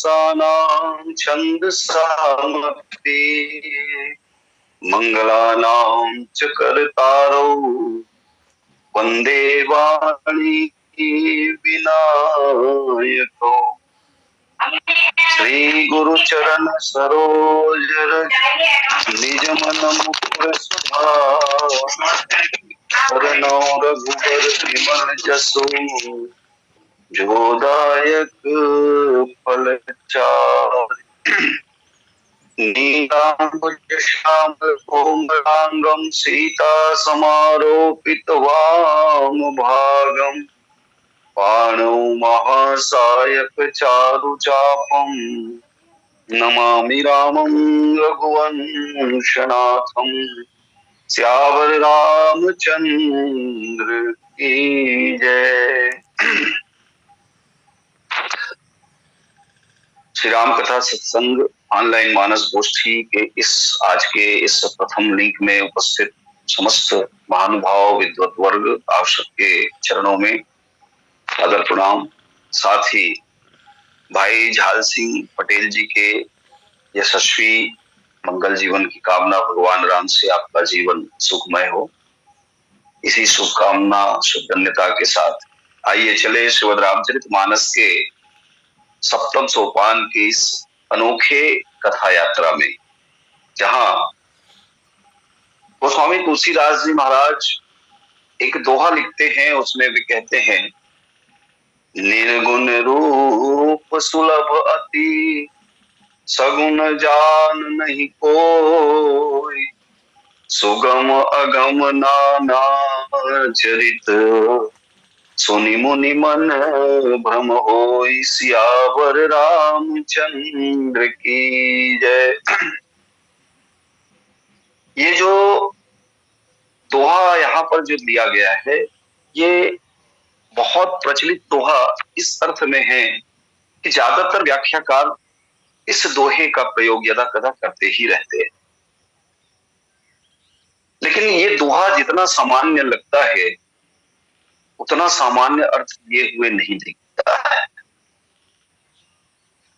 रसानां छन्दसामपि मंगलानां च कर्तारौ वन्दे वाणी विनायकौ। श्री गुरु चरण सरोज रज निज मन मुकुर सुधार शरणौ रघुवर विमल जसु जो दायक फल चारि। नीलांबुज श्यामल कोमलांगं सीता समारोपित वाम भागं पाणौ महासायक चारुचापं नमामि रामं रघुवंशनाथं। सियावर रामचंद्र की जय। श्री राम कथा सत्संग ऑनलाइन मानस गोष्ठी के आज के इस प्रथम लिंक में उपस्थित समस्त महानुभाव विद्वत वर्ग आप सबके चरणों में आदर प्रणाम। साथ ही भाई झाल सिंह पटेल जी के यशस्वी मंगल जीवन की कामना भगवान राम से आपका जीवन सुखमय हो, इसी शुभकामना शुभधन्यता के साथ आइए चले श्रीमद् रामचरितमानस के सप्तम सोपान की इस अनोखे कथा यात्रा में, जहां गोस्वामी तुलसीदास जी महाराज एक दोहा लिखते हैं। उसमें भी कहते हैं, निर्गुण रूप सुलभ अति सगुण जान नहीं कोई, सुगम अगम नाना चरित सुनि मुनि मन भ्रम होई। सियावर रामचंद्र की जय। ये जो दोहा यहाँ पर जो दिया गया है, ये बहुत प्रचलित दोहा इस अर्थ में है कि ज्यादातर व्याख्याकार इस दोहे का प्रयोग यदा कदा करते ही रहते हैं। लेकिन ये दोहा जितना सामान्य लगता है उतना सामान्य अर्थ लिए हुए नहीं दिखता है।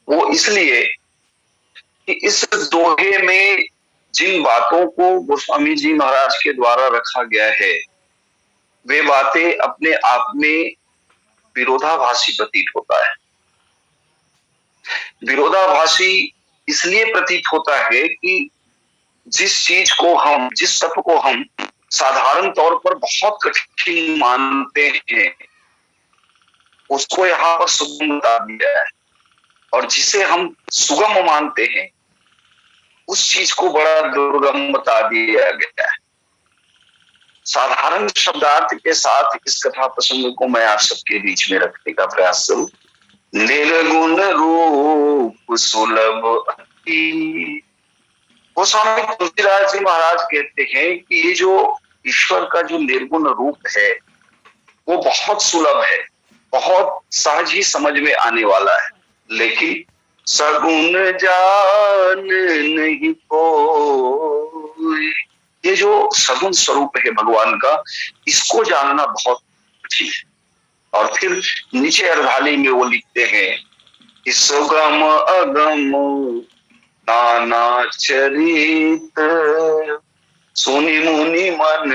वो इसलिए कि इस दोहे में जिन बातों को गोस्वामी जी महाराज के द्वारा रखा गया है, वे बातें अपने आप में विरोधाभासी प्रतीत होता है। विरोधाभासी इसलिए प्रतीत होता है कि जिस चीज को हम, जिस तत्व को हम साधारण तौर पर बहुत कठिन मानते हैं, उसको यहाँ पर सुगम बता दिया है, और जिसे हम सुगम मानते हैं उस चीज को बड़ा दुर्गम बता दिया गया है। साधारण शब्दार्थ के साथ इस कथा प्रसंग को मैं आप सबके बीच में रखने का प्रयास करूं। निर्गुण रूप सुलभ अति। गोस्वामी तुलसीदास जी महाराज कहते हैं कि ये जो ईश्वर का जो निर्गुण रूप है वो बहुत सुलभ है, बहुत सहज ही समझ में आने वाला है, लेकिन सगुण जान नहीं कोई। ये जो सगुण स्वरूप है भगवान का, इसको जानना बहुत कठिन है। और फिर नीचे अर्धाली में वो लिखते हैं कि सुगम अगम नाना चरित सुनि मुनि मन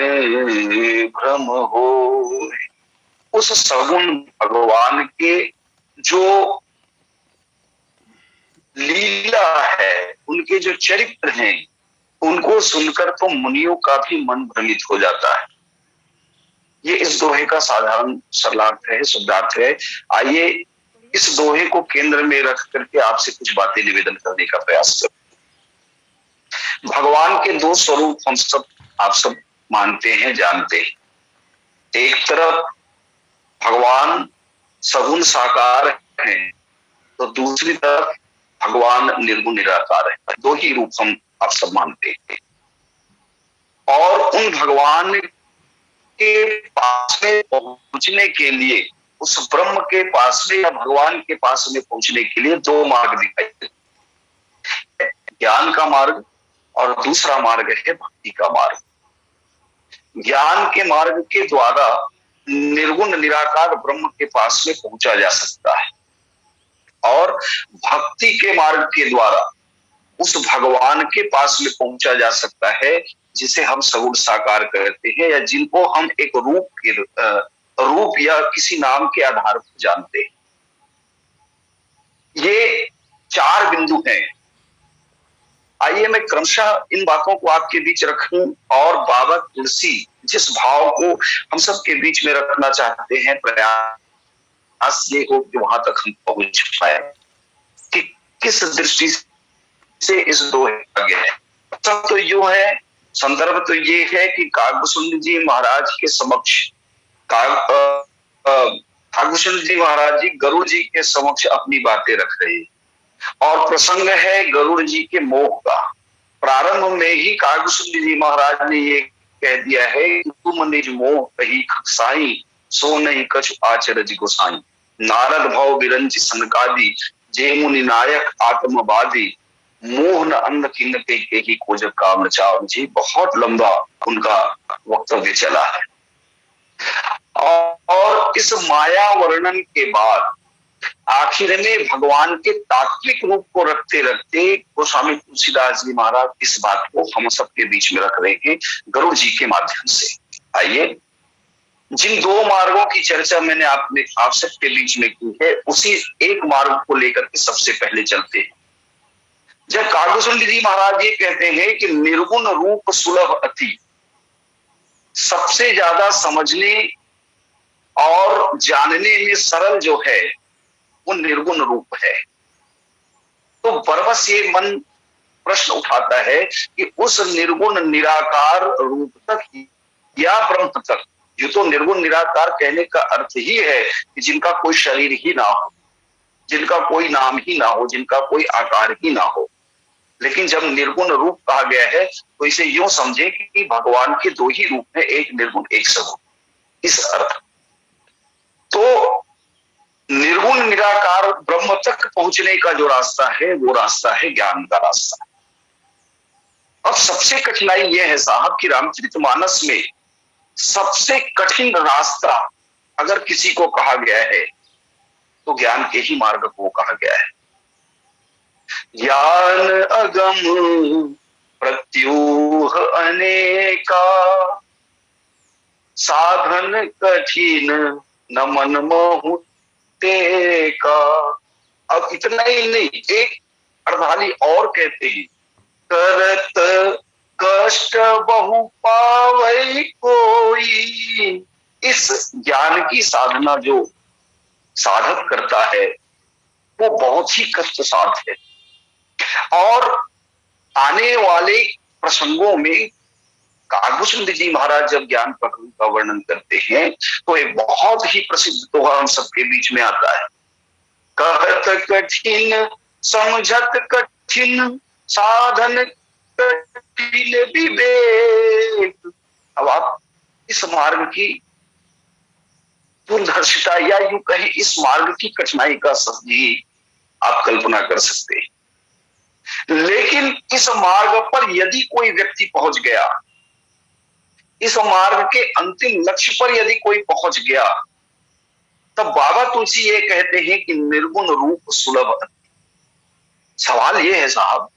भ्रम हो। उस सगुण भगवान के जो लीला है, उनके जो चरित्र हैं, उनको सुनकर तो मुनियों का भी मन भ्रमित हो जाता है। ये इस दोहे का साधारण सरलार्थ है, शुद्धार्थ है। आइए इस दोहे को केंद्र में रख करके आपसे कुछ बातें निवेदन करने का प्रयास करें। भगवान के दो स्वरूप हम सब, आप सब मानते हैं, जानते हैं। एक तरफ भगवान सगुण साकार हैं, तो दूसरी तरफ भगवान निर्गुण निराकार है। दो ही रूप हम आप सब मानते हैं। और उन भगवान के पास में पहुंचने के लिए, उस ब्रह्म के पास में या भगवान के पास में पहुंचने के लिए दो मार्ग दिखाई देते हैं, ज्ञान का मार्ग और दूसरा मार्ग है भक्ति का मार्ग। ज्ञान के मार्ग के द्वारा निर्गुण निराकार ब्रह्म के पास में पहुंचा जा सकता है, और भक्ति के मार्ग के द्वारा उस भगवान के पास में पहुंचा जा सकता है जिसे हम सगुण साकार कहते हैं, या जिनको हम एक रूप या किसी नाम के आधार पर जानते हैं। ये 4 बिंदु हैं। आइए मैं क्रमशः इन बातों को आपके बीच रखूं और बाबा तुलसी जिस भाव को हम सब के बीच में रखना चाहते हैं, प्रयास ये हो कि वहां तक हम पहुंच पाए कि किस दृष्टि से इस दोहे आगे है। सब तो यूं है, संदर्भ तो ये है कि कागभूषण जी महाराज के समक्ष कागभूषण जी महाराज जी गरुड़ जी के समक्ष अपनी बातें रख रहे हैं, और प्रसंग है गरुड़ जी के मोह का। प्रारंभ में ही कागभूषण जी महाराज ने ये कह दिया है कि तुम निज मोह कही साई, सो नहीं कछु आचरज गोसाई। नारद भव बिरंज सनकादि, जे मुनि नायक आत्मवादी, मोह न अंध किन्न के ही खोज काम चाव जी। बहुत लंबा उनका वक्तव्य चला है। और इस माया वर्णन के बाद आखिर में भगवान के तात्विक रूप को रखते रखते गोस्वामी तुलसीदास जी महाराज इस बात को हम सबके बीच में रख रहे हैं गरुड़ जी के माध्यम से। आइए, जिन 2 मार्गों की चर्चा मैंने आप सबके बीच में की है, उसी एक मार्ग को लेकर के सबसे पहले चलते हैं। जब कागभूषण जी महाराज ये कहते हैं कि निर्गुण रूप सुलभ अति, सबसे ज्यादा समझने और जानने में सरल जो है वो निर्गुण रूप है, तो बरबस ये मन प्रश्न उठाता है कि उस निर्गुण निराकार रूप तक या ब्रह्म तक, ये तो निर्गुण निराकार कहने का अर्थ ही है कि जिनका कोई शरीर ही ना हो, जिनका कोई नाम ही ना हो, जिनका कोई आकार ही ना हो। लेकिन जब निर्गुण रूप कहा गया है तो इसे यूं समझे कि भगवान के 2 ही रूप हैं, एक निर्गुण एक सगुण, इस अर्थ। तो निर्गुण निराकार ब्रह्म तक पहुंचने का जो रास्ता है वो रास्ता है ज्ञान का रास्ता। अब सबसे कठिनाई यह है साहब कि रामचरितमानस में सबसे कठिन रास्ता अगर किसी को कहा गया है तो ज्ञान के ही मार्ग को कहा गया है। ज्ञान अगम प्रत्यूह अनेका, साधन कठिन न मन मोहु का। अब इतना ही नहीं, एक अर्धाली और कहते हैं, करत कष्ट बहु पावै कोई। इस ज्ञान की साधना जो साधक करता है वो बहुत ही कष्ट साध्य है। और आने वाले प्रसंगों में कागभूषण जी महाराज जब ज्ञान प्रकरण का वर्णन करते हैं तो एक बहुत ही प्रसिद्ध दोहा हम सबके बीच में आता है, कहत कठिन समझत कठिन, साधन कठिन विवेक। अब आप इस मार्ग की दुर्धर्षता या यूं कहें इस मार्ग की कठिनाई का सही आप कल्पना कर सकते हैं। लेकिन इस मार्ग पर यदि कोई व्यक्ति पहुंच गया, इस मार्ग के अंतिम लक्ष्य पर यदि कोई पहुंच गया, तब बाबा तुलसी ये कहते हैं कि निर्गुण रूप सुलभ। सवाल ये है साहब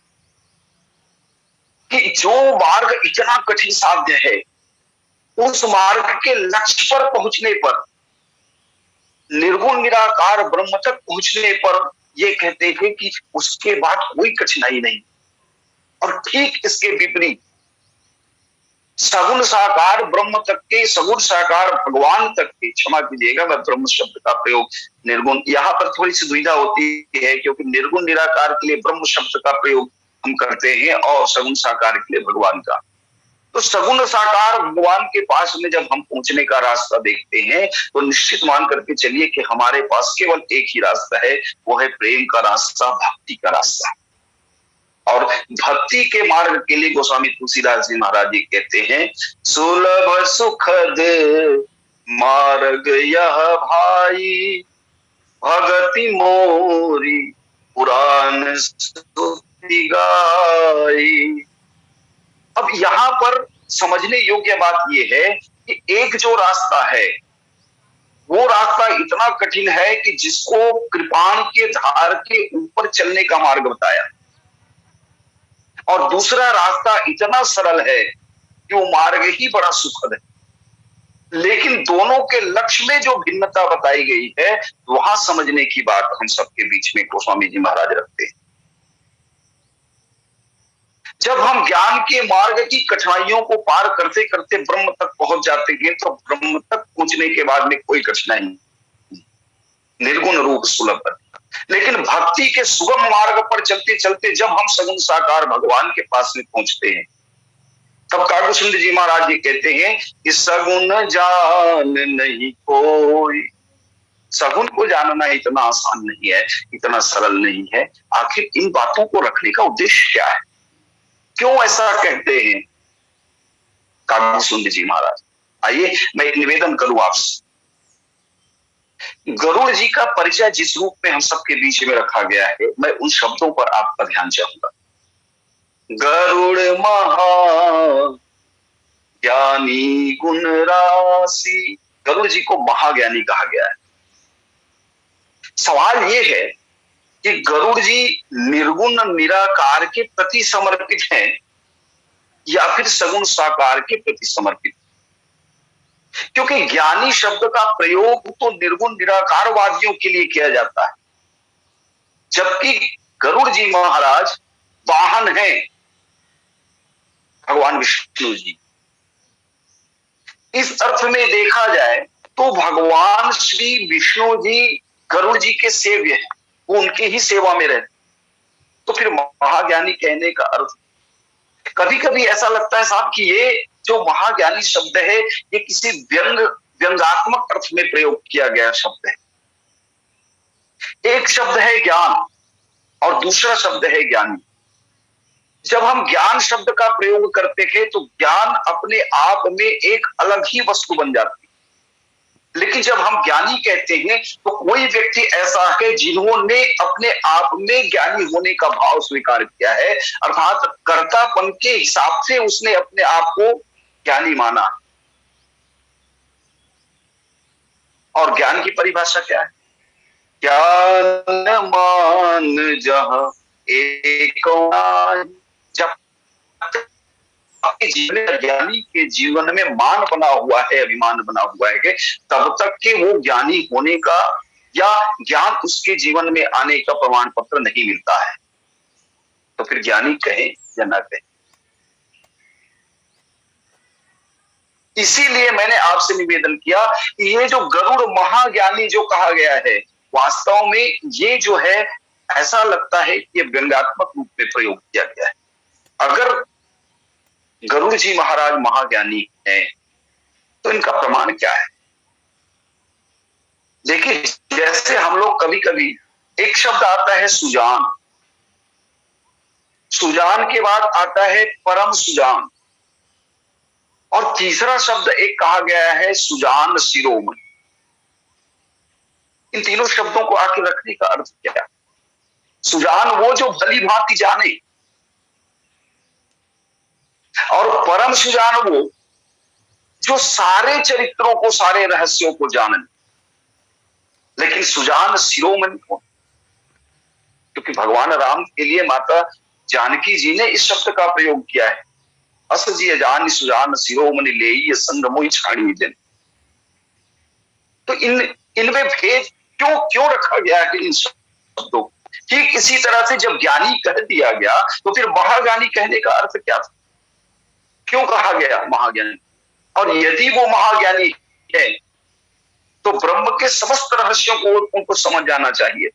कि जो मार्ग इतना कठिन साध्य है, उस मार्ग के लक्ष्य पर पहुंचने पर, निर्गुण निराकार ब्रह्म तक पहुंचने पर ये कहते हैं कि उसके बाद कोई कठिनाई नहीं। और ठीक इसके विपरीत सगुण साकार ब्रह्म तक के, सगुण साकार भगवान तक के, क्षमा कीजिएगा मैं ब्रह्म शब्द का प्रयोग निर्गुण, यहां पर थोड़ी सी दुविधा होती है क्योंकि निर्गुण निराकार के लिए ब्रह्म शब्द का प्रयोग हम करते हैं और सगुण साकार के लिए भगवान का। तो सगुण साकार भगवान के पास में जब हम पहुंचने का रास्ता देखते हैं तो निश्चित मान करके चलिए कि हमारे पास केवल एक ही रास्ता है, वो है प्रेम का रास्ता, भक्ति का रास्ता। और भक्ति के मार्ग के लिए गोस्वामी तुलसीदास जी महाराज जी कहते हैं, सुलभ सुखद मार्ग यह भाई, भगति मोरी पुराण स्तुति गाई। अब यहां पर समझने योग्य बात यह है कि एक जो रास्ता है वो रास्ता इतना कठिन है कि जिसको कृपाण के धार के ऊपर चलने का मार्ग बताया, और दूसरा रास्ता इतना सरल है कि वो मार्ग ही बड़ा सुखद है। लेकिन दोनों के लक्ष्य में जो भिन्नता बताई गई है, वहां समझने की बात हम सबके बीच में गोस्वामी जी महाराज रखते हैं। जब हम ज्ञान के मार्ग की कठिनाइयों को पार करते करते ब्रह्म तक पहुंच जाते हैं, तो ब्रह्म तक पहुंचने के बाद में कोई कठिनाई नहीं, निर्गुण रूप सुलभ। लेकिन भक्ति के सुगम मार्ग पर चलते चलते जब हम सगुण साकार भगवान के पास में पहुंचते हैं, तब कागू सुंदर जी महाराज जी कहते हैं कि सगुण जान नहीं कोई। सगुण को जानना इतना आसान नहीं है, इतना सरल नहीं है। आखिर इन बातों को रखने का उद्देश्य क्या है, क्यों ऐसा कहते हैं कागू सुंदर जी महाराज? आइए मैं एक निवेदन करूं आपसे। गरुड़ जी का परिचय जिस रूप में हम सबके बीच में रखा गया है, मैं उन शब्दों पर आपका ध्यान चाहूंगा। गरुड़ महा ज्ञानी गुण राशि, गरुड़ जी को महाज्ञानी कहा गया है। सवाल यह है कि गरुड़ जी निर्गुण निराकार के प्रति समर्पित हैं या फिर सगुण साकार के प्रति समर्पित? क्योंकि ज्ञानी शब्द का प्रयोग तो निर्गुण निराकारवादियों के लिए किया जाता है, जबकि गरुड़ जी महाराज वाहन हैं भगवान विष्णु जी। इस अर्थ में देखा जाए तो भगवान श्री विष्णु जी गरुड़ जी के सेव्य हैं, वो उनकी ही सेवा में रहते। तो फिर महाज्ञानी कहने का अर्थ, कभी कभी ऐसा लगता है साहब कि ये जो महाज्ञानी शब्द है ये किसी व्यंगात्मक अर्थ में प्रयोग किया गया शब्द है। एक शब्द है ज्ञान और दूसरा शब्द है ज्ञानी। जब हम ज्ञान शब्द का प्रयोग करते हैं तो ज्ञान अपने आप में एक अलग ही वस्तु बन जाती है। लेकिन जब हम ज्ञानी कहते हैं तो कोई व्यक्ति ऐसा है जिन्होंने अपने आप में ज्ञानी होने का भाव स्वीकार किया है, अर्थात कर्तापन के हिसाब से उसने अपने आप को ज्ञानी माना। और ज्ञान की परिभाषा क्या है? ज्ञान मान जहां एक, जब आपके जीवन ज्ञानी के जीवन में मान बना हुआ है, अभिमान बना हुआ है, तब तक के वो ज्ञानी होने का या ज्ञान उसके जीवन में आने का प्रमाण पत्र नहीं मिलता है। तो फिर ज्ञानी कहें या ना कहें। इसीलिए मैंने आपसे निवेदन किया कि ये जो गरुड़ महाज्ञानी जो कहा गया है, वास्तव में ये जो है ऐसा लगता है कि ये व्यंग्यात्मक रूप में प्रयोग किया गया है। अगर गरुड़ जी महाराज महाज्ञानी हैं तो इनका प्रमाण क्या है? देखिए, जैसे हम लोग कभी कभी एक शब्द आता है सुजान, सुजान के बाद आता है परम सुजान, और तीसरा शब्द एक कहा गया है सुजान शिरोमणि। इन तीनों शब्दों को आके रखने का अर्थ क्या है? सुजान वो जो भली भांति जाने, और परम सुजान वो जो सारे चरित्रों को, सारे रहस्यों को जाने। लेकिन सुजान शिरोमणि कौन? क्योंकि भगवान राम के लिए माता जानकी जी ने इस शब्द का प्रयोग किया है, अस जी अजान सुजान शिरोमणि ले संग मोहि छाड़ी दिन। तो इनमें भेद क्यों रखा गया है इन शब्दों? ठीक इसी तरह से जब ज्ञानी कह दिया गया तो फिर महाज्ञानी कहने का अर्थ क्या था? क्यों कहा गया महाज्ञानी? और यदि वो महाज्ञानी है तो ब्रह्म के समस्त रहस्यों को उनको समझ जाना चाहिए।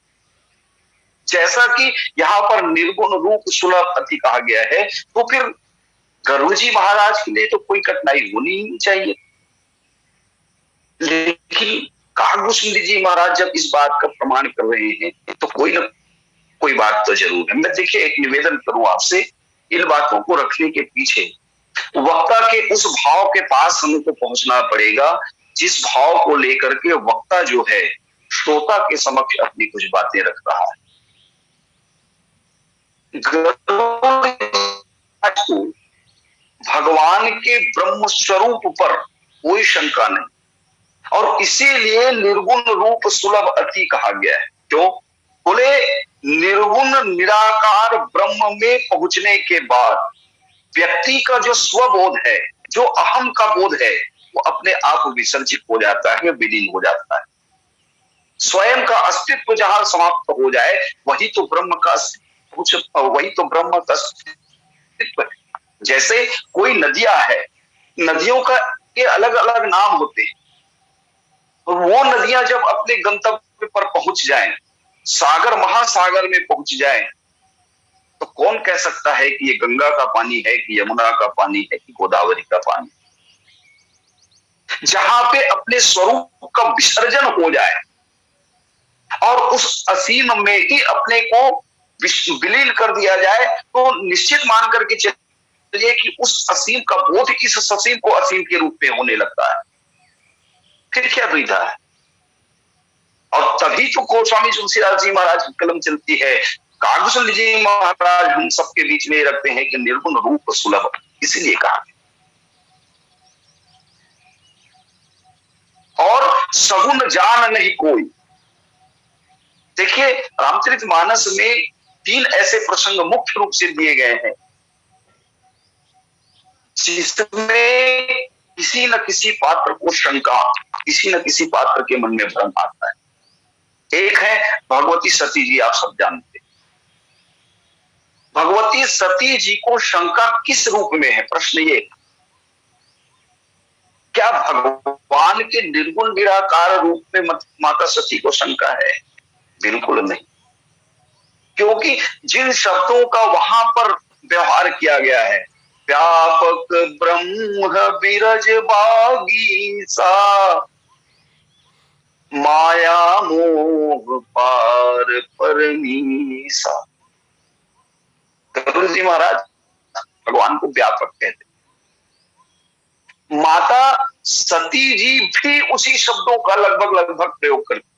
जैसा कि यहां पर निर्गुण रूप सुलभ अति कहा गया है, तो फिर गरुड़ जी महाराज के लिए तो कोई कठिनाई होनी ही नहीं चाहिए। लेकिन कागू सुंदर जी महाराज जब इस बात का प्रमाण कर रहे हैं तो कोई ना कोई बात तो जरूर है। मैं देखिए एक निवेदन करूं आपसे, इन बातों को रखने के पीछे वक्ता के उस भाव के पास हमको पहुंचना पड़ेगा जिस भाव को लेकर के वक्ता जो है श्रोता के समक्ष अपनी कुछ बातें रख रहा है। भगवान के ब्रह्म स्वरूप पर कोई शंका नहीं, और इसीलिए निर्गुण रूप सुलभ अति कहा गया है। क्यों? बोले निर्गुण निराकार ब्रह्म में पहुंचने के बाद व्यक्ति का जो स्वबोध है, जो अहम का बोध है, वो अपने आप विसर्जित हो जाता है, विलीन हो जाता है। स्वयं का अस्तित्व जहां समाप्त हो जाए, वही तो ब्रह्म का वही तो ब्रह्म का अस्तित्व है। जैसे कोई नदियां है, नदियों का के अलग अलग नाम होते हैं, और वो नदियां जब अपने गंतव्य पर पहुंच जाएं, सागर महासागर में पहुंच जाएं, तो कौन कह सकता है कि ये गंगा का पानी है, कि यमुना का पानी है, कि गोदावरी का पानी? जहां पे अपने स्वरूप का विसर्जन हो जाए और उस असीम में ही अपने को विलीन कर दिया जाए, तो निश्चित मान करके चलिए कि उस असीम का बोध इस ससीम को असीम के रूप में होने लगता है। फिर क्या दुविधा है? और तभी तो गोस्वामी तुलसीदास जी महाराज की कलम चलती है। कागभूषण जी महाराज हम सबके बीच में रखते हैं कि निर्गुण रूप सुलभ, इसीलिए कहा। और सगुण जान नहीं कोई। देखिए, रामचरितमानस में 3 ऐसे प्रसंग मुख्य रूप से दिए गए हैं जिसमें किसी न किसी पात्र को शंका, किसी न किसी पात्र के मन में भ्रम आता है। एक है भगवती सती जी, आप सब जानते हैं। भगवती सती जी को शंका किस रूप में है? प्रश्न ये, क्या भगवान के निर्गुण निराकार रूप में माता सती को शंका है? बिल्कुल नहीं। क्योंकि जिन शब्दों का वहां पर व्यवहार किया गया है, व्यापक ब्रह्म बिरज बागीसा, माया मोह पार परमीसा। कपिल जी महाराज भगवान को व्यापक कहते। माता सती जी भी उसी शब्दों का लगभग प्रयोग करती।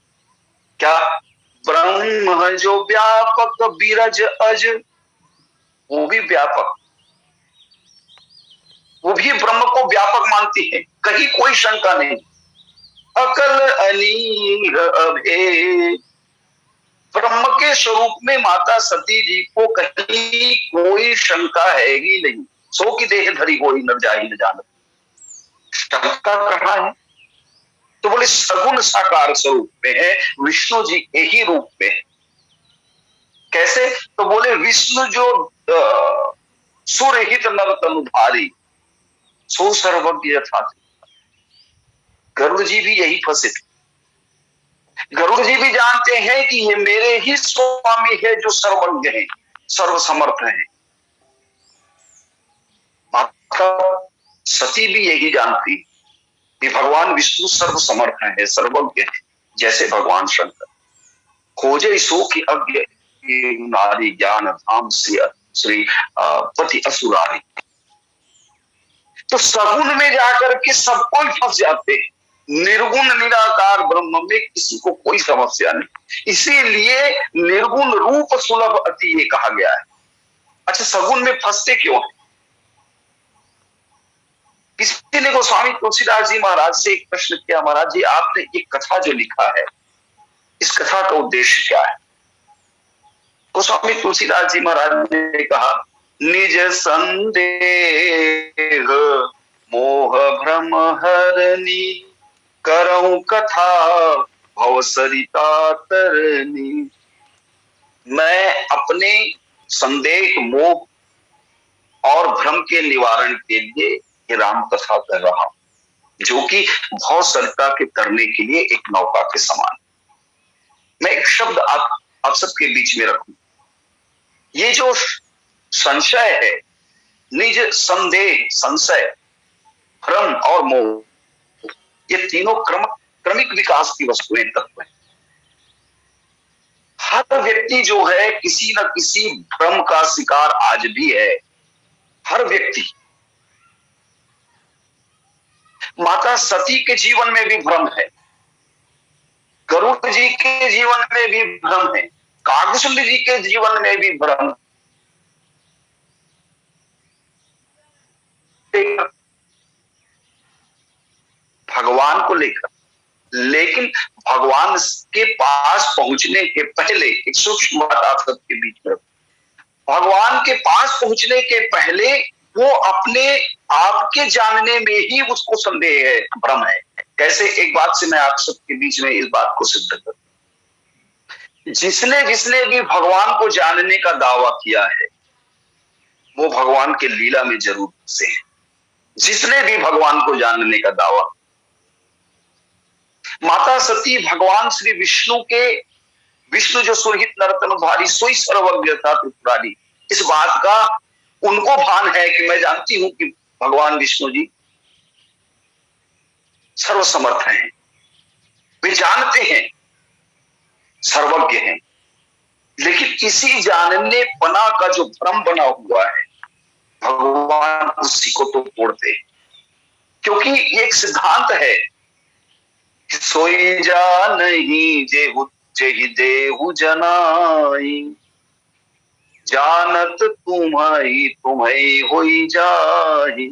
क्या? ब्रह्म जो व्यापक बिरज अज, वो भी व्यापक, वो भी ब्रह्म को व्यापक मानती है, कहीं कोई शंका नहीं। अकल अनीर अभे, ब्रह्म के स्वरूप में माता सती जी को कहीं कोई शंका है ही नहीं। सो की देह धरी होई न जाहि न जानत, शंका कहां है? तो बोले सगुण साकार स्वरूप में है, विष्णु जी के ही रूप में है। कैसे? तो बोले विष्णु जो सुरहित नर तनुधारी, सो सर्वज्ञ था। गरुड़ जी भी यही फंसे थे। गरुड़ जी भी जानते हैं कि ये मेरे ही स्वामी है जो सर्वज्ञ है, सर्वसमर्थ है। माता सती भी यही जानती कि भगवान विष्णु सर्वसमर्थ है, सर्वज्ञ है, जैसे भगवान शंकर। खोजे सो की अज्ञ नारी ज्ञान धाम से श्री पति असुरारी। तो सगुण में जाकर के सब कोई फंस जाते हैं, निर्गुण निराकार ब्रह्म में किसी को कोई समस्या नहीं। इसीलिए निर्गुण रूप सुलभ अति ये कहा गया है। अच्छा, सगुण में फंसते क्यों है? किसी ने गोस्वामी तुलसीदास जी महाराज से एक प्रश्न किया, महाराज जी आपने एक कथा जो लिखा है, इस कथा का उद्देश्य क्या है? गोस्वामी तुलसीदास जी महाराज ने कहा, निज संदेह मोह भ्रम हरनी, करऊं कथा भव सरिता तरनी। मैं अपने संदेह, मोह और भ्रम के निवारण के लिए ये राम कथा कर रहा हूं, जो कि भव सरिता के तरने के लिए एक नौका के समान। मैं एक शब्द आप सबके बीच में रखूं। ये जो संशय है, निज संदेह, संशय, भ्रम और मोह, ये तीनों क्रमिक विकास की वस्तुएं, तत्व है। हर व्यक्ति जो है किसी न किसी भ्रम का शिकार आज भी है, हर व्यक्ति। माता सती के जीवन में भी भ्रम है, गरुड़ जी के जीवन में भी भ्रम है, कागभूषण जी के जीवन में भी भ्रम भगवान को लेकर। लेकिन भगवान के पास पहुंचने के पहले एक सूक्ष्म बात आप सबके बीच में, भगवान के पास पहुंचने के पहले वो अपने आप के जानने में ही उसको संदेह है, भ्रम है। कैसे? एक बात से मैं आप सबके बीच में इस बात को सिद्ध करूं। जिसने जिसने भी भगवान को जानने का दावा किया है वो भगवान के लीला में जरूर से है। जिसने भी भगवान को जानने का दावा, माता सती भगवान श्री विष्णु के, विष्णु जो सुरहित नर्तन भारी सोई सर्वज्ञ था त्रिपुरारी, इस बात का उनको भान है कि मैं जानती हूं कि भगवान विष्णु जी सर्वसमर्थ हैं, वे जानते हैं, सर्वज्ञ हैं। लेकिन इसी जानने पना का जो भ्रम बना हुआ है, भगवान उसी को तो तोड़ते हैं। क्योंकि एक सिद्धांत है कि सोई जा नहीं जेहि देहु जनाई, जानत तुम्हारी तुम्हें होई जाही।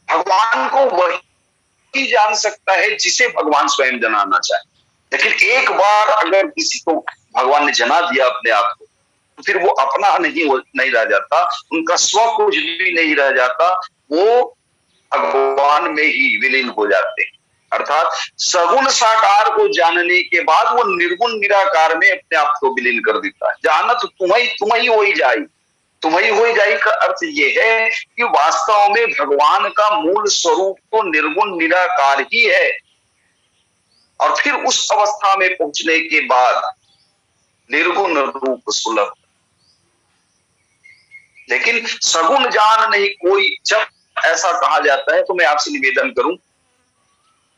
भगवान को वही जान सकता है जिसे भगवान स्वयं जनाना चाहे। लेकिन एक बार अगर किसी को भगवान ने जना दिया अपने आप को, तो फिर वो अपना नहीं रह जाता, उनका स्व कुछ भी नहीं रह जाता, वो भगवान में ही विलीन हो जाते हैं। अर्थात सगुण साकार को जानने के बाद वो निर्गुण निराकार में अपने आप को विलीन कर देता है। जानत तुम्हें होई जाई, तुम्हें होई जाई का अर्थ ये है कि वास्तव में भगवान का मूल स्वरूप तो निर्गुण निराकार ही है। और फिर उस अवस्था में पहुंचने के बाद निर्गुण रूप सुलभ। लेकिन सगुण जान नहीं कोई, जब ऐसा कहा जाता है तो मैं आपसे निवेदन करूं,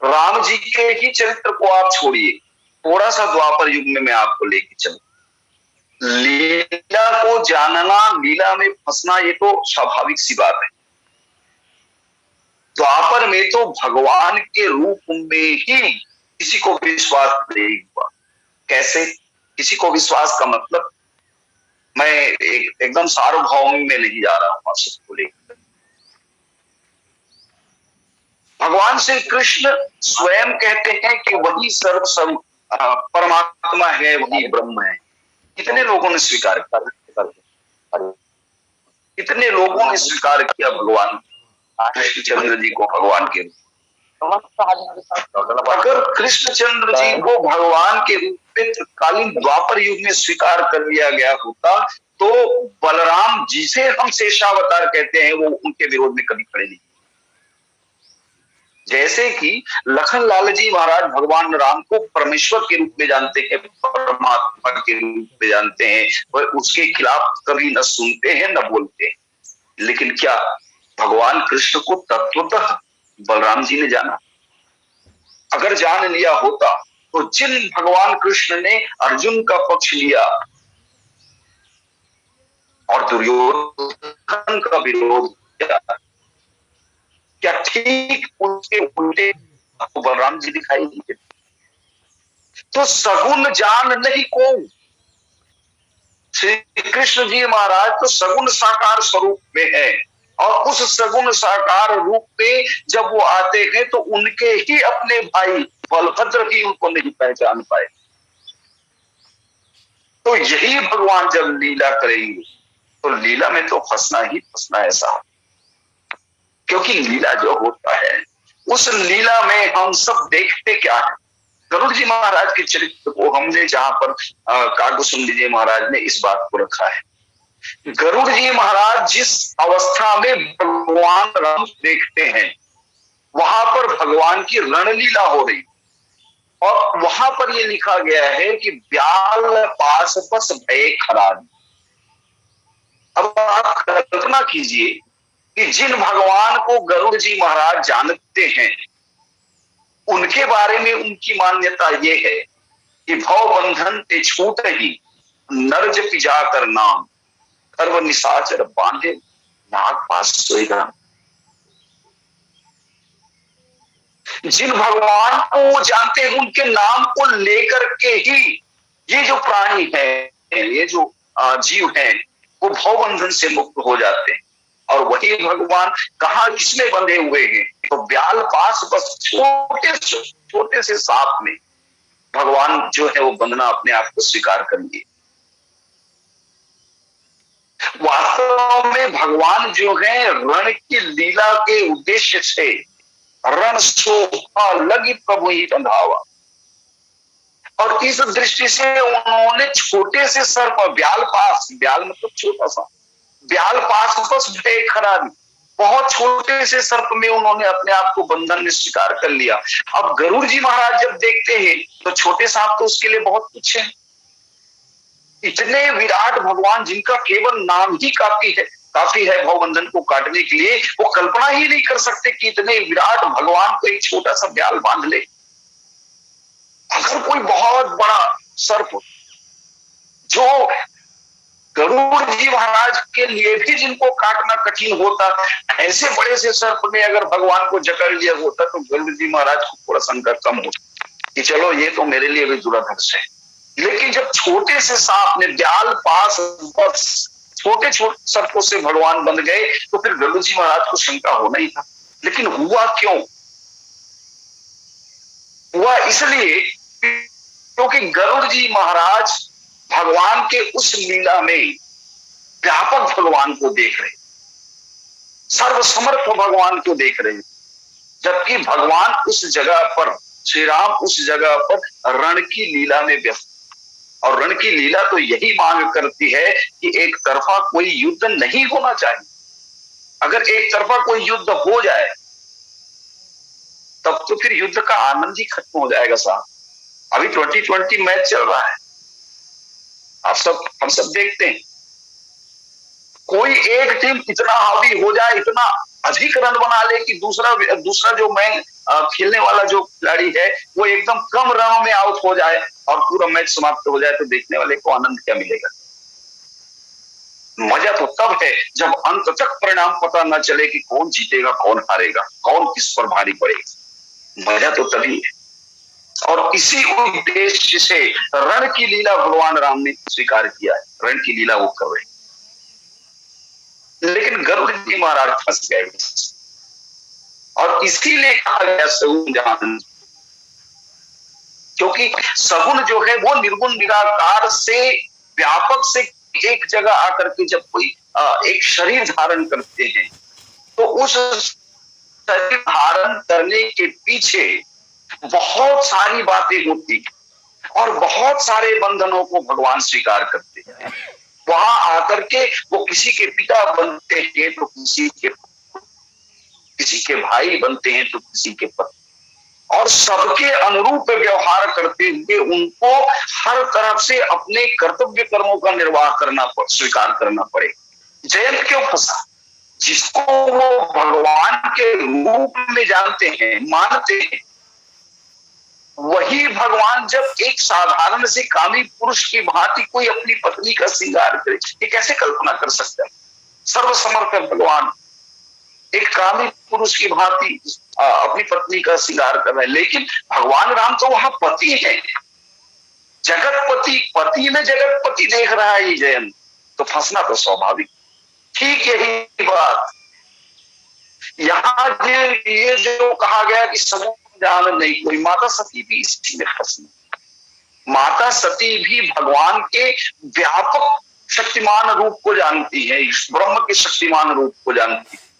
राम जी के ही चरित्र को आप छोड़िए, थोड़ा सा द्वापर युग में मैं आपको लेके चलूं। लीला को जानना, लीला में फंसना, ये तो स्वाभाविक सी बात है। द्वापर में तो भगवान के रूप में ही किसी को विश्वास नहीं हुआ। कैसे? किसी को विश्वास का मतलब, मैं एकदम सार्वभौम में नहीं जा रहा हूं आप सबको लेकर। भगवान श्री कृष्ण स्वयं कहते हैं कि वही सर्व परमात्मा है, वही ब्रह्म है। कितने लोगों ने स्वीकार किया? कितने लोगों ने स्वीकार किया भगवान कृष्णचंद्र जी को भगवान के रूप? अगर कृष्णचंद्र जी को भगवान के रूप में तत्कालीन द्वापर युग में स्वीकार कर लिया गया होता, तो बलराम जिसे हम शेषावतार कहते हैं वो उनके विरोध में कभी खड़े नहीं। जैसे कि लखन लाल जी महाराज भगवान राम को परमेश्वर के रूप में जानते हैं, परमात्मा के रूप में जानते हैं, वह उसके खिलाफ कभी न सुनते हैं न बोलते हैं। लेकिन क्या भगवान कृष्ण को तत्वतः बलराम जी ने जाना? अगर जान लिया होता तो जिन भगवान कृष्ण ने अर्जुन का पक्ष लिया और दुर्योधन का विरोध किया, क्या ठीक उसके उल्टे आपको बलराम जी दिखाई दिए? तो सगुण जान नहीं कौन? श्री कृष्ण जी महाराज तो सगुण साकार स्वरूप में है, और उस सगुण साकार रूप में जब वो आते हैं तो उनके ही अपने भाई बलभद्र भी उनको नहीं पहचान पाए। तो यही भगवान जब लीला करेंगे तो लीला में तो फंसना ही फंसना ऐसा, क्योंकि लीला जो होता है उस लीला में हम सब देखते क्या है? गरुड़ जी महाराज के चरित्र को हमने जहां पर कागभूषण जी महाराज ने इस बात को रखा है, गरुड़ जी महाराज जिस अवस्था में भगवान राम देखते हैं वहां पर भगवान की रणलीला हो रही, और वहां पर यह लिखा गया है कि ब्याल पास बस भय खराब। अब आप कल्पना कीजिए कि जिन भगवान को गरुड़ जी महाराज जानते हैं उनके बारे में उनकी मान्यता ये है कि भव बंधन ते छूट ही नरज पिजा कर नाम, सर्व निशाचर बांधे नाग पास सोएगा। जिन भगवान को वो जानते हैं उनके नाम को लेकर के ही ये जो प्राणी है, ये जो जीव है, वो भव बंधन से मुक्त हो जाते हैं। और वही भगवान कहाँ किसमें बंधे हुए हैं? तो ब्याल पास बस छोटे से सांप में भगवान जो है वो वंदना अपने आप को स्वीकार कर लिए। वास्तव में भगवान जो है रण की लीला के उद्देश्य से रण शोभा लगी प्रभु ही बंधावा, और इस दृष्टि से उन्होंने छोटे से सर्प ब्याल पास, ब्याल मतलब छोटा सा, ब्याल पास बस भय खराबी, बहुत छोटे से सर्प में उन्होंने अपने आप को बंधन में स्वीकार कर लिया। अब गरुड़ जी महाराज जब देखते हैं तो छोटे सांप तो उसके लिए बहुत कुछ है। इतने विराट भगवान जिनका केवल नाम ही काफी है भवबंधन को काटने के लिए, वो कल्पना ही नहीं कर सकते कि इतने विराट भगवान को एक छोटा सा ब्याल बांध ले। अगर कोई बहुत बड़ा सर्प जो गरुड़ जी महाराज के लिए भी जिनको काटना कठिन होता, ऐसे बड़े से सर्प ने अगर भगवान को जकड़ लिया होता तो गरुड़ जी महाराज को थोड़ा संकट कम होता कि चलो ये तो मेरे लिए भी दुराधर्ष है। लेकिन जब छोटे से सांप ने ब्याल पास बस छोटे सर्पों से भगवान बन गए तो फिर गरुड़ जी महाराज को शंका होना ही था। लेकिन हुआ क्यों? हुआ इसलिए क्योंकि गरुड़ जी महाराज भगवान के उस लीला में व्यापक भगवान को देख रहे, सर्वसमर्थ भगवान को देख रहे, जबकि भगवान उस जगह पर, श्री राम उस जगह पर रण की लीला में व्यस्त। और रण की लीला तो यही मांग करती है कि एक तरफा कोई युद्ध नहीं होना चाहिए। अगर एक तरफा कोई युद्ध हो जाए तब तो फिर युद्ध का आनंद ही खत्म हो जाएगा साहब। अभी 2020 मैच चल रहा है, हम सब देखते हैं। कोई एक टीम इतना हावी हो जाए, इतना अधिक रन बना ले कि दूसरा जो मैच खेलने वाला जो खिलाड़ी है वो एकदम कम रनों में आउट हो जाए और पूरा मैच समाप्त हो जाए, तो देखने वाले को आनंद क्या मिलेगा? मजा तो तब है जब अंत तक परिणाम पता न चले कि कौन जीतेगा, कौन हारेगा, कौन किस पर भारी पड़ेगा। मजा तो तभी है। और इसी उद्देश्य से रण की लीला भगवान राम ने स्वीकार किया है, रण की लीला वो कर रहे। लेकिन गरुड़ जी महाराज फंस गए और इसीलिए कहा गया सगुन जहां, क्योंकि सगुन जो है वो निर्गुण निराकार से व्यापक से एक जगह आकर के जब कोई एक शरीर धारण करते हैं तो उस शरीर धारण करने के पीछे बहुत सारी बातें होती और बहुत सारे बंधनों को भगवान स्वीकार करते हैं। वहां आकर के वो किसी के पिता बनते हैं तो किसी के भाई बनते हैं तो किसी के पति, और सबके अनुरूप व्यवहार करते हुए उनको हर तरफ से अपने कर्तव्य कर्मों का निर्वाह स्वीकार करना पड़े। जयंत क्यों फंसा? जिसको वो भगवान के रूप में जानते हैं, मानते हैं, वही भगवान जब एक साधारण से कामी पुरुष की भांति कोई अपनी पत्नी का श्रृंगार करे, ये कैसे कल्पना कर सकता है? सर्वसमर्थ भगवान एक कामी पुरुष की भांति अपनी पत्नी का श्रृंगार कर रहे हैं। लेकिन भगवान राम तो वहां पति है, जगतपति, पति में जगतपति देख रहा है ये जयंत, तो फंसना तो स्वाभाविक। ठीक यही बात यहाँ ये जो कहा गया कि सगुन जान नहीं कोई, माता सती भी इसी में फंसी। माता सती भी भगवान के व्यापक शक्तिमान रूप को जानती है, ब्रह्म के शक्तिमान रूप को जानती है।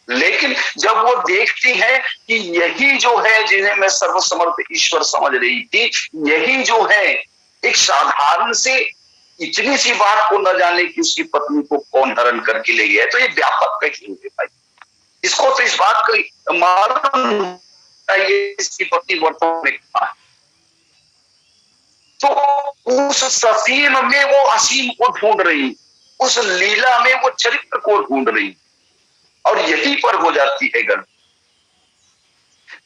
लेकिन जब वो देखती है कि यही जो है जिन्हें मैं सर्वसमर्थ ईश्वर समझ रही थी, यही जो है एक साधारण से इतनी सी बात को न जाने कि उसकी पत्नी को कौन हरण करके ले गया, तो ये व्यापक कहीं है भाई। इसको तो इस बात का मालूम चाहिए इसकी पत्नी वर्तमान में कहा है। तो उस ससीम में वो असीम को ढूंढ रही, उस लीला में वो चरित्र को ढूंढ रही, और यहीं पर हो जाती है गलती।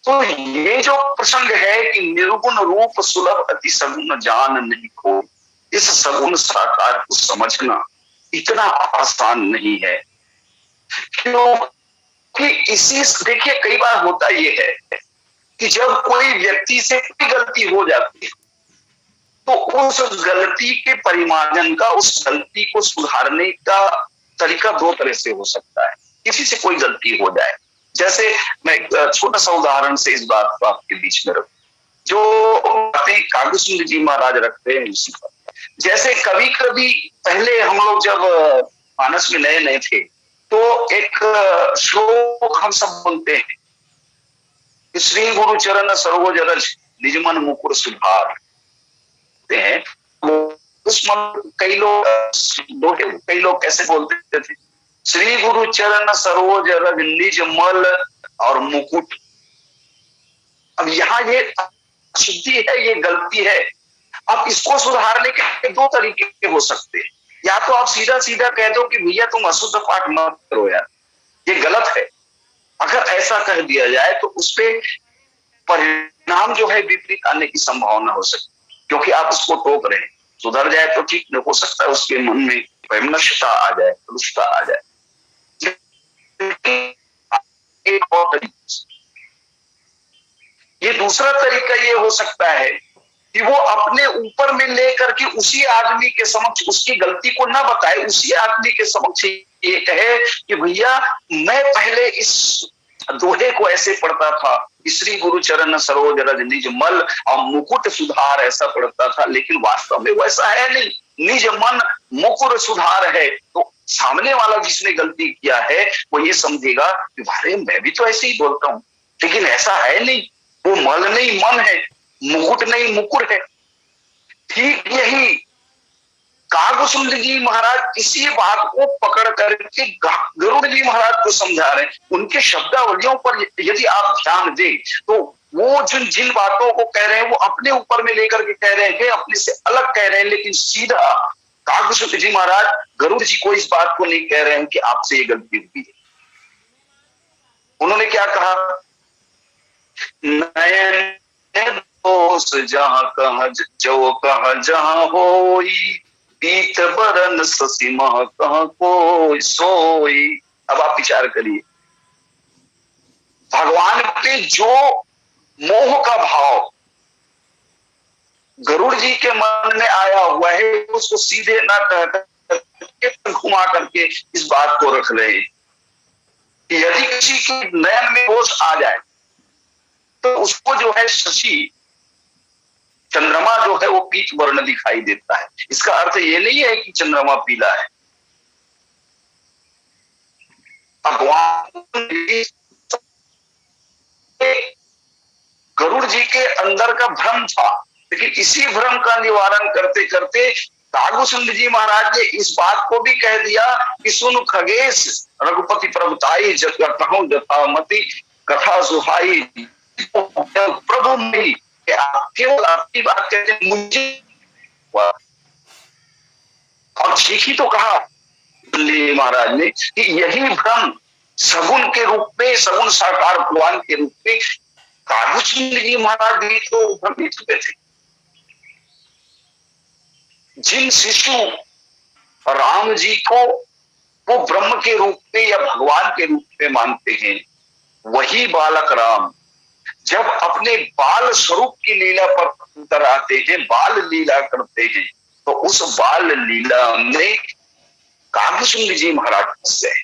तो ये जो प्रसंग है कि निर्गुण रूप सुलभ अति सगुन जान नहीं को, इस सगुन साकार को समझना इतना आसान नहीं है। क्योंकि इसी देखिए कई बार होता ये है कि जब कोई व्यक्ति से कोई गलती हो जाती है तो उस गलती के परिमार्जन का, उस गलती को सुधारने का तरीका दो तरह से हो सकता है। किसी से कोई गलती हो जाए, जैसे मैं एक छोटा सा उदाहरण से इस बात को आपके बीच में रखूं, जो बातें कागज सुंदर जी महाराज रखते हैं उसी पर। जैसे कभी कभी पहले हम लोग जब मानस में नए नए थे तो एक श्लोक हम सब बोलते हैं, श्री गुरु चरण सरोज रज निज मन मुकुर सुधार हैं। उस मन कई लोग कैसे बोलते थे, श्री गुरु चरण सरोज रज निज मल और मुकुट। अब यहाँ ये अशुद्धि है, ये गलती है। अब इसको सुधारने के दो तरीके हो सकते हैं। या तो आप सीधा सीधा कह दो कि भैया तुम अशुद्ध पाठ मत करो यार, ये गलत है। अगर ऐसा कह दिया जाए तो उसपे परिणाम जो है विपरीत आने की संभावना हो सकती है, क्योंकि आप उसको टोक रहे हैं। सुधर जाए तो ठीक, हो सकता है उसके मन में वैमनस्यता आ जाए, रुष्टता आ जाए। एक और ये दूसरा तरीका ये हो सकता है कि वो अपने ऊपर में लेकर के उसी आदमी के समक्ष उसकी गलती को ना बताए, उसी आदमी के समक्ष ये कहे कि भैया मैं पहले इस दोहे को ऐसे पढ़ता था, श्री गुरु चरण सरोज रज निज मल और मुकुट सुधार ऐसा पढ़ता था, लेकिन वास्तव में वैसा है नहीं, निज मन मुकुर सुधार है। तो सामने वाला जिसने गलती किया है वो ये समझेगा कि भाई मैं भी तो ऐसे ही बोलता हूं, लेकिन ऐसा है नहीं, वो मल नहीं मन है, मुकुट नहीं मुकुर है। ठीक यही कागभूषण जी महाराज इसी बात को पकड़ करके गरुड़ जी महाराज को समझा रहे हैं। उनके शब्दावलियों पर यदि आप ध्यान दें तो वो जिन बातों को कह रहे हैं वो अपने ऊपर में लेकर के कह रहे हैं, अपने से अलग कह रहे हैं, लेकिन सीधा कागभूषण जी महाराज गरुड़ जी को इस बात को नहीं कह रहे हैं कि आपसे ये गलती हुई है। उन्होंने क्या कहा, नयन दोष जहां कहा जो कहा जहां होई, पीत बरन ससी मह कहा कोई सोई। अब आप विचार करिए, भगवान पे जो मोह का भाव गरुड़ जी के मन में आया हुआ है उसको सीधे ना कहकर घुमा करके इस बात को रख रहे हैं कि यदि किसी के नयन में दोष आ जाए तो उसको जो है शशि चंद्रमा जो है वो पीत वर्ण दिखाई देता है। इसका अर्थ ये नहीं है कि चंद्रमा पीला है। भगवान गरुड़ जी के अंदर का भ्रम था, लेकिन इसी भ्रम का निवारण करते करते कागभूषण जी महाराज ने इस बात को भी कह दिया कि सुन खगेश रघुपति प्रभुताई कहूं जथामति कथा सुहाई। प्रभु नहीं, केवल आपकी बात कहते मुझे, और ठीक ही तो कहा महाराज ने कि यही भ्रम सगुन के रूप में, सगुन साकार भगवान के रूप में कागभूषण जी महाराज भी तो भ्रमित हुए थे। जिन शिशु राम जी को वो ब्रह्म के रूप में या भगवान के रूप में मानते हैं, वही बालक राम जब अपने बाल स्वरूप की लीला पर उतर आते हैं, बाल लीला करते हैं, तो उस बाल लीला में कागभूषण जी महाराज फंस गए।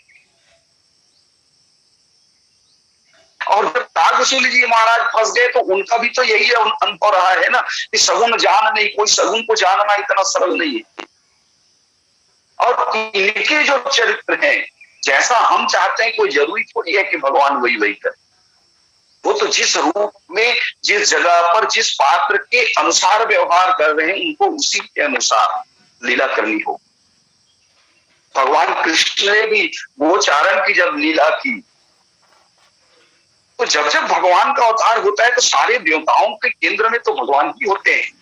और जब कागभूषण जी महाराज फंस गए तो उनका भी तो यही अनुभव रहा है ना कि सगुन जान नहीं, कोई सगुन को जानना इतना सरल नहीं है। और इनके जो चरित्र हैं, जैसा हम चाहते हैं कोई जरूरी थोड़ी है कि भगवान वही वही करे। वो तो जिस रूप में, जिस जगह पर, जिस पात्र के अनुसार व्यवहार कर रहे हैं, उनको उसी के अनुसार लीला करनी हो। भगवान कृष्ण ने भी गोचारण की जब लीला की, तो जब जब भगवान का अवतार होता है तो सारे देवताओं के केंद्र में तो भगवान ही होते हैं।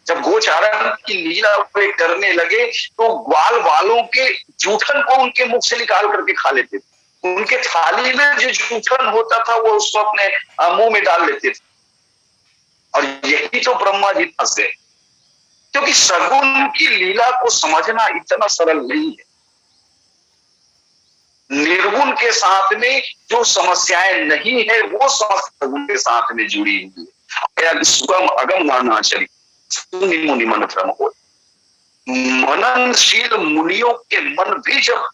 जब गोचारण की लीला करने लगे तो ग्वाल वालों के जूठन को उनके मुख से निकाल करके खा लेते थे। उनके थाली में जो जूठन होता था वो उसको अपने मुंह में डाल लेते थे। और यही तो ब्रह्मा जी फंस गए, क्योंकि सगुन की लीला को समझना इतना सरल नहीं है। निर्गुण के साथ में जो समस्याएं नहीं है वो समस्या सगुन के साथ में जुड़ी हुई है। सुगम अगम नानाचरी सुनि मुनि मन भ्रम हो। मननशील मुनियों के मन भी जब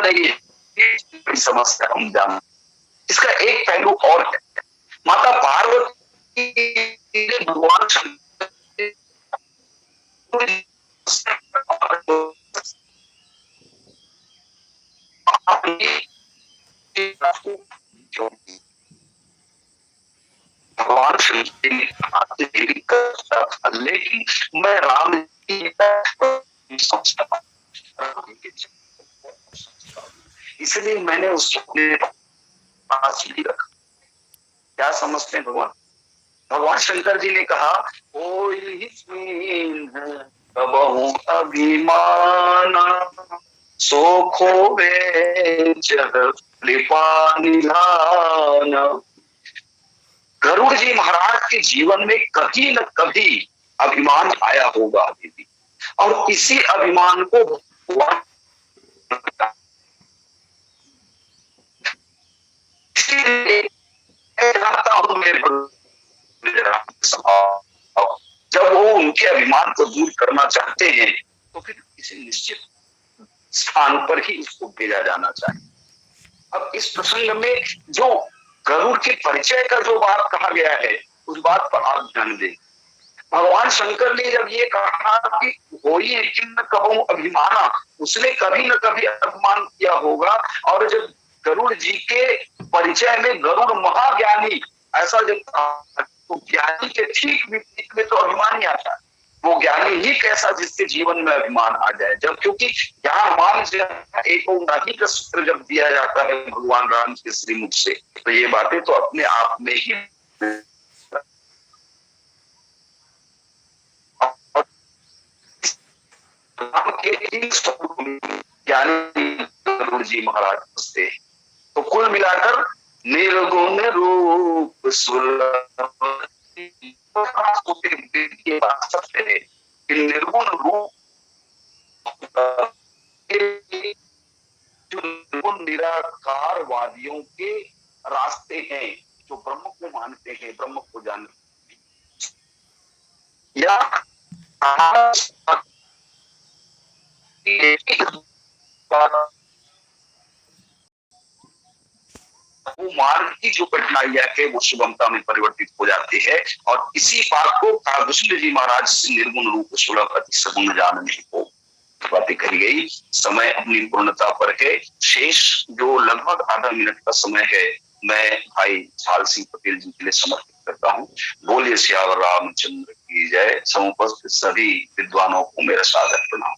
नहीं है समस्या हम जान। इसका एक पहलू और है, माता पार्वती ने भगवान भगवान श्री ने कहा देवी करता था, लेकिन मैं राम जी समझता, इसलिए मैंने उसको अपने पास ही रखा। क्या समझते हैं भगवान? भगवान शंकर जी ने कहा, कोई कबहू अभिमाना सो खोवे जग कृपा निधाना। गरुड़ जी महाराज के जीवन में कभी न कभी अभिमान आया होगा दीदी, और इसी अभिमान को जब वो उनके अभिमान को दूर करना चाहते हैं तो फिर किसी निश्चित स्थान पर ही उसको भेजा जाना चाहिए। अब इस प्रसंग में जो गरुड़ के परिचय का जो बात कहा गया है, उस बात पर आप ध्यान दें। भगवान शंकर ने जब ये कहा कि होई किन्न कबहू अभिमाना, उसने कभी न कभी अभिमान किया होगा। और जब गरुड़ जी के परिचय में गरुड़ महाज्ञानी ऐसा जब तो ज्ञानी के ठीक विपरीत में तो अभिमान ही आता है। वो ज्ञानी ही कैसा जिसके जीवन में अभिमान आ जाए, जब क्योंकि ज्ञान मान एक नहीं का सूत्र जब दिया जाता है भगवान राम के श्रीमुख से, तो ये बातें तो अपने आप में ही ज्ञानी गरुड़ जी महाराज से। तो कुल मिलाकर निर्गुण रूप निर्गुण रूप जो निर्गुण निराकारवादियों के रास्ते हैं, जो ब्रह्म को मानते हैं, ब्रह्म को जानते हैं, या वो मार्ग की जो कठिनाइयां है वो शुभमता में परिवर्तित हो जाती है। और इसी बात को कालभूषण जी महाराज से निर्गुण रूप सुलभति सगुण जानने को बातें कही गई। समय अपनी पूर्णता पर है। शेष जो लगभग आधा मिनट का समय है, मैं भाई झाल सिंह पटेल जी के लिए समर्पित करता हूँ। बोलिए सियावर रामचंद्र की जय। समुपस्थित सभी विद्वानों को मेरा सादर प्रणाम।